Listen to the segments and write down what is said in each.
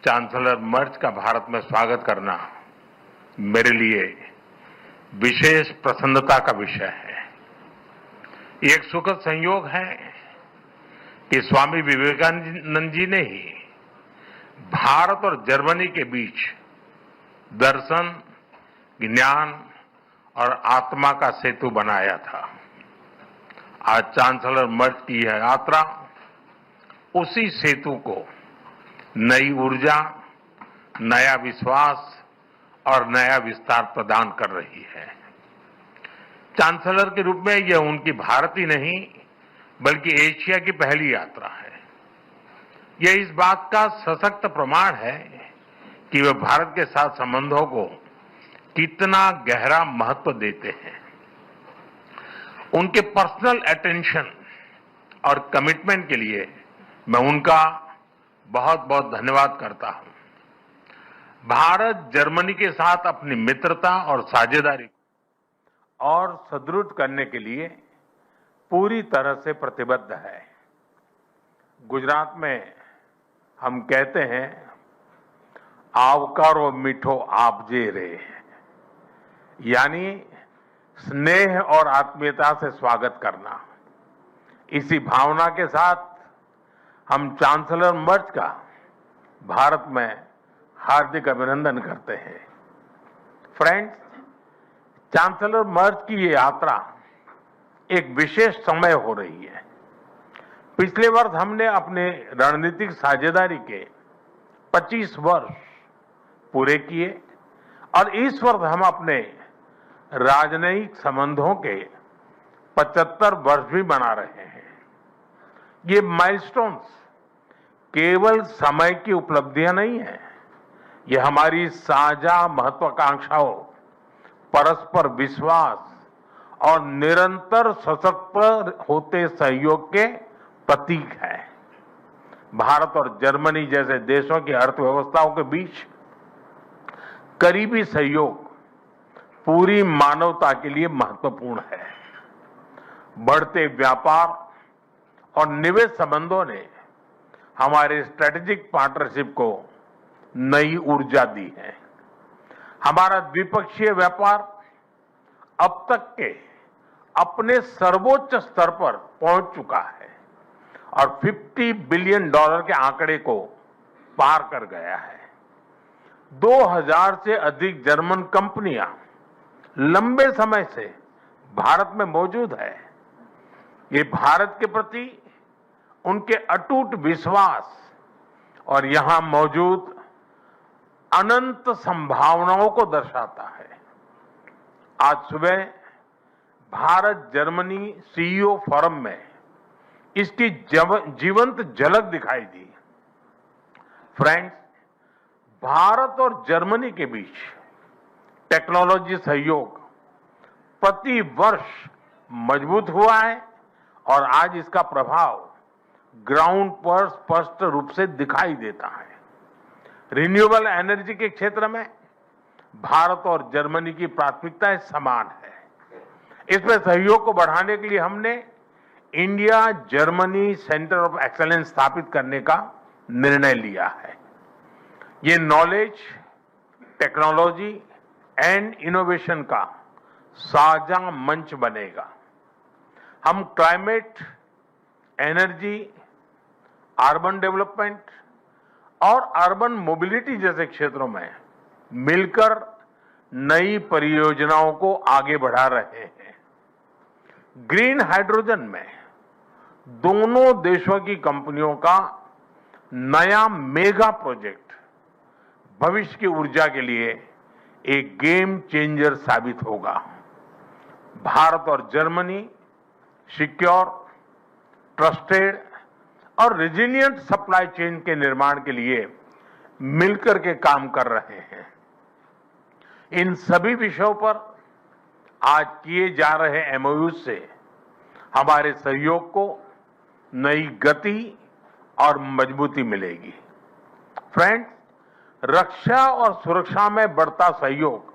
Chancellor मर्ज का भारत में स्वागत करना मेरे लिए विशेष प्रसन्नता का विषय है। ये एक सुखद संयोग है कि स्वामी विवेकानंद जी ने ही भारत और जर्मनी के बीच दर्शन, ज्ञान और आत्मा का सेतु बनाया था। आज चांसलर मर्ज की यह यात्रा उसी सेतु को नई ऊर्जा, नया विश्वास और नया विस्तार प्रदान कर रही है। चांसलर के रूप में यह उनकी भारत ही नहीं बल्कि एशिया की पहली यात्रा है। यह इस बात का सशक्त प्रमाण है कि वे भारत के साथ संबंधों को कितना गहरा महत्व देते हैं। उनके पर्सनल अटेंशन और कमिटमेंट के लिए मैं उनका बहुत बहुत धन्यवाद करता हूं। भारत जर्मनी के साथ अपनी मित्रता और साझेदारी और सुदृढ़ करने के लिए पूरी तरह से प्रतिबद्ध है। गुजरात में हम कहते हैं, आवकारो मीठो आपजे रे, यानी स्नेह और आत्मीयता से स्वागत करना। इसी भावना के साथ हम चांसलर मर्ज का भारत में हार्दिक अभिनंदन करते हैं। फ्रेंड्स, चांसलर मर्ज की ये यात्रा एक विशेष समय हो रही है। पिछले वर्ष हमने अपने रणनीतिक साझेदारी के 25 वर्ष पूरे किए और इस वर्ष हम अपने राजनयिक संबंधों के 75 वर्ष भी मना रहे हैं। ये माइलस्टोन्स केवल समय की उपलब्धियां नहीं है, ये हमारी साझा महत्वाकांक्षाओं, परस्पर विश्वास और निरंतर सशक्त होते सहयोग के प्रतीक है। भारत और जर्मनी जैसे देशों की अर्थव्यवस्थाओं के बीच करीबी सहयोग पूरी मानवता के लिए महत्वपूर्ण है। बढ़ते व्यापार और निवेश संबंधों ने हमारे स्ट्रेटेजिक पार्टनरशिप को नई ऊर्जा दी है। हमारा द्विपक्षीय व्यापार अब तक के अपने सर्वोच्च स्तर पर पहुंच चुका है और $50 बिलियन के आंकड़े को पार कर गया है। 2000 से अधिक जर्मन कंपनियां लंबे समय से भारत में मौजूद है। ये भारत के प्रति उनके अटूट विश्वास और यहां मौजूद अनंत संभावनाओं को दर्शाता है। आज सुबह भारत जर्मनी सीईओ फोरम में इसकी जीवंत झलक दिखाई दी। फ्रेंड्स, भारत और जर्मनी के बीच टेक्नोलॉजी सहयोग प्रति वर्ष मजबूत हुआ है और आज इसका प्रभाव ग्राउंड पर स्पष्ट रूप से दिखाई देता है। रिन्यूएबल एनर्जी के क्षेत्र में भारत और जर्मनी की प्राथमिकताएं समान है। इसमें सहयोग को बढ़ाने के लिए हमने India Germany centre of excellence स्थापित करने का निर्णय लिया है। ये नॉलेज, टेक्नोलॉजी एंड इनोवेशन का साझा मंच बनेगा। हम क्लाइमेट, एनर्जी, अर्बन डेवलपमेंट और अर्बन मोबिलिटी जैसे क्षेत्रों में मिलकर नई परियोजनाओं को आगे बढ़ा रहे हैं। ग्रीन हाइड्रोजन में दोनों देशों की कंपनियों का नया मेगा प्रोजेक्ट भविष्य की ऊर्जा के लिए एक गेम चेंजर साबित होगा। भारत और जर्मनी सिक्योर, ट्रस्टेड और रेजिलिएंट सप्लाई चेन के निर्माण के लिए मिलकर के काम कर रहे हैं। इन सभी विषयों पर आज किए जा रहे एमओयू से हमारे सहयोग को नई गति और मजबूती मिलेगी। फ्रेंड्स, रक्षा और सुरक्षा में बढ़ता सहयोग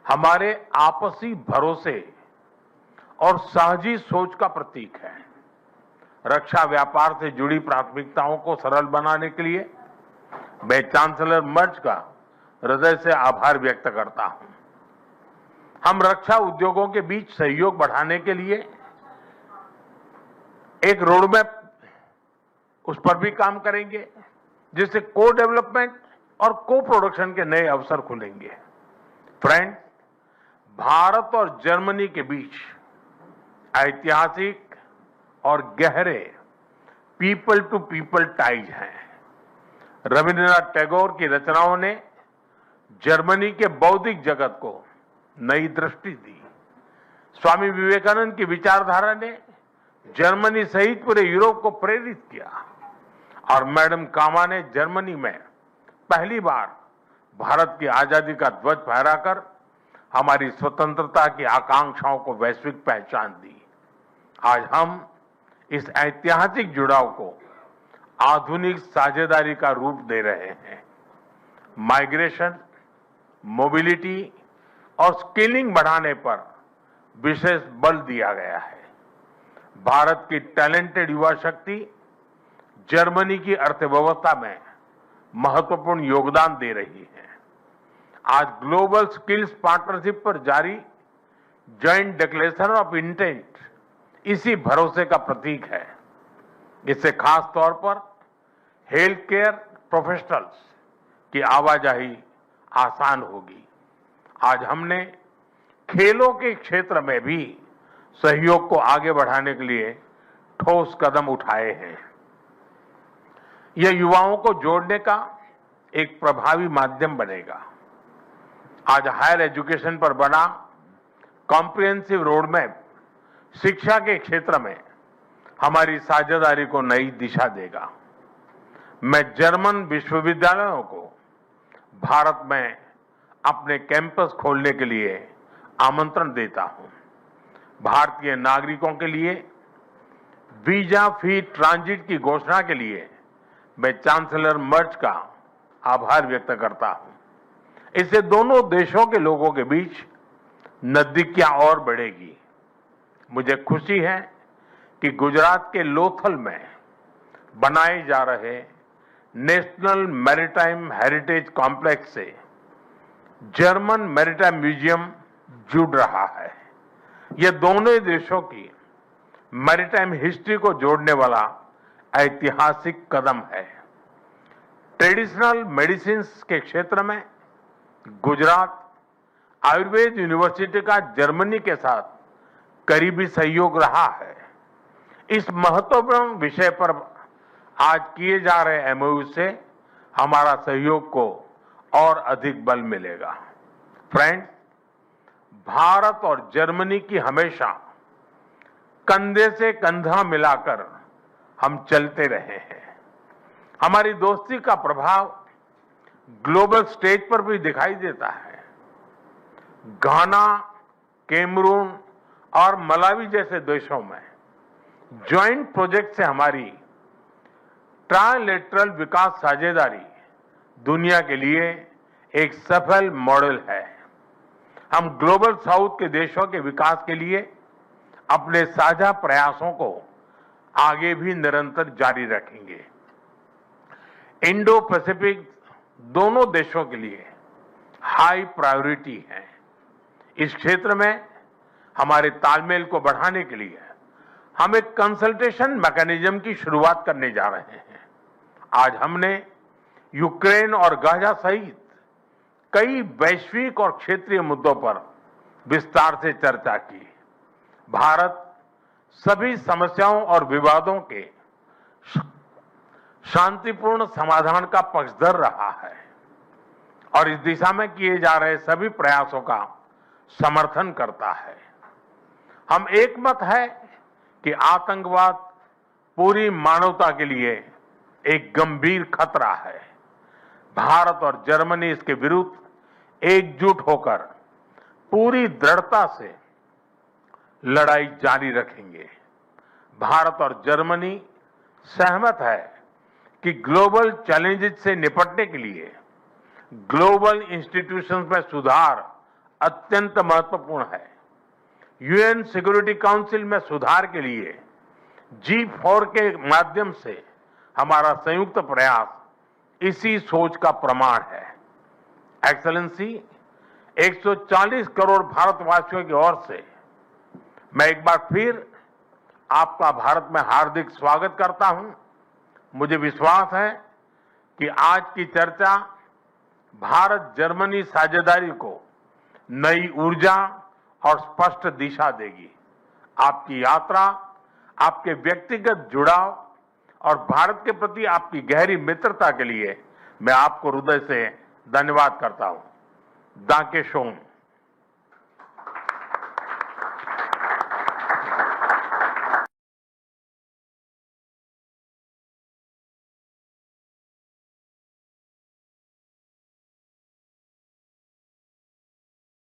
हमारे आपसी भरोसे और साझी सोच का प्रतीक है। रक्षा व्यापार से जुड़ी प्राथमिकताओं को सरल बनाने के लिए मैं चांसलर मर्ज का हृदय से आभार व्यक्त करता हूं। हम रक्षा उद्योगों के बीच सहयोग बढ़ाने के लिए एक रोडमैप उस पर भी काम करेंगे, जिससे को डेवलपमेंट और को प्रोडक्शन के नए अवसर खुलेंगे। फ्रेंड्स, भारत और जर्मनी के बीच ऐतिहासिक और गहरे पीपल टू पीपल टाइज हैं। रविंद्रनाथ टैगोर की रचनाओं ने जर्मनी के बौद्धिक जगत को नई दृष्टि दी। स्वामी विवेकानंद की विचारधारा ने जर्मनी सहित पूरे यूरोप को प्रेरित किया और मैडम कामा ने जर्मनी में पहली बार भारत की आजादी का ध्वज फहराकर हमारी स्वतंत्रता की आकांक्षाओं को वैश्विक पहचान दी। आज हम इस ऐतिहासिक जुड़ाव को आधुनिक साझेदारी का रूप दे रहे हैं। माइग्रेशन, मोबिलिटी और स्किलिंग बढ़ाने पर विशेष बल दिया गया है। भारत की टैलेंटेड युवा शक्ति जर्मनी की अर्थव्यवस्था में महत्वपूर्ण योगदान दे रही है। आज ग्लोबल स्किल्स पार्टनरशिप पर जारी जॉइंट डिक्लेरेशन ऑफ इंटेंट इसी भरोसे का प्रतीक है। इससे खास तौर पर हेल्थ केयर प्रोफेशनल्स की आवाजाही आसान होगी। आज हमने खेलों के क्षेत्र में भी सहयोग को आगे बढ़ाने के लिए ठोस कदम उठाए हैं। यह युवाओं को जोड़ने का एक प्रभावी माध्यम बनेगा। आज हायर एजुकेशन पर बना कॉम्प्रिहेंसिव रोडमैप शिक्षा के क्षेत्र में हमारी साझेदारी को नई दिशा देगा। मैं जर्मन विश्वविद्यालयों को भारत में अपने कैंपस खोलने के लिए आमंत्रण देता हूं। भारतीय नागरिकों के लिए वीजा फ्री ट्रांजिट की घोषणा के लिए मैं चांसलर मर्ज का आभार व्यक्त करता हूं। इससे दोनों देशों के लोगों के बीच नजदीकियां और बढ़ेगी। मुझे खुशी है कि गुजरात के लोथल में बनाए जा रहे नेशनल मैरीटाइम हेरिटेज कॉम्प्लेक्स से जर्मन मैरीटाइम म्यूजियम जुड़ रहा है। यह दोनों देशों की मैरीटाइम हिस्ट्री को जोड़ने वाला ऐतिहासिक कदम है। ट्रेडिशनल मेडिसिन के क्षेत्र में गुजरात आयुर्वेद यूनिवर्सिटी का जर्मनी के साथ करीबी सहयोग रहा है। इस महत्वपूर्ण विषय पर आज किए जा रहे एमओयू से हमारा सहयोग को और अधिक बल मिलेगा। फ्रेंड्स, भारत और जर्मनी की हमेशा कंधे से कंधा मिलाकर हम चलते रहे हैं। हमारी दोस्ती का प्रभाव ग्लोबल स्टेज पर भी दिखाई देता है। घाना, कैमरून और मलावी जैसे देशों में ज्वाइंट प्रोजेक्ट से हमारी ट्राइलेटरल विकास साझेदारी दुनिया के लिए एक सफल मॉडल है। हम ग्लोबल साउथ के देशों के विकास के लिए अपने साझा प्रयासों को आगे भी निरंतर जारी रखेंगे। इंडो पैसिफिक दोनों देशों के लिए हाई प्रायोरिटी है। इस क्षेत्र में हमारे तालमेल को बढ़ाने के लिए हम एक कंसल्टेशन मैकेनिज्म की शुरुआत करने जा रहे हैं। आज हमने यूक्रेन और गाजा सहित कई वैश्विक और क्षेत्रीय मुद्दों पर विस्तार से चर्चा की। भारत सभी समस्याओं और विवादों के शांतिपूर्ण समाधान का पक्षधर रहा है और इस दिशा में किए जा रहे सभी प्रयासों का समर्थन करता है। हम एक मत है कि आतंकवाद पूरी मानवता के लिए एक गंभीर खतरा है। भारत और जर्मनी इसके विरुद्ध एकजुट होकर पूरी दृढ़ता से लड़ाई जारी रखेंगे। भारत और जर्मनी सहमत है कि ग्लोबल चैलेंजेस से निपटने के लिए ग्लोबल इंस्टीट्यूशंस में सुधार अत्यंत महत्वपूर्ण है। यूएन सिक्योरिटी काउंसिल में सुधार के लिए G4 के माध्यम से हमारा संयुक्त प्रयास इसी सोच का प्रमाण है। एक्सेलेंसी, 140 करोड़ भारतवासियों की ओर से मैं एक बार फिर आपका भारत में हार्दिक स्वागत करता हूं। मुझे विश्वास है कि आज की चर्चा भारत जर्मनी साझेदारी को नई ऊर्जा और स्पष्ट दिशा देगी। आपकी यात्रा, आपके व्यक्तिगत जुड़ाव और भारत के प्रति आपकी गहरी मित्रता के लिए मैं आपको हृदय से धन्यवाद करता हूं। दांके शोन।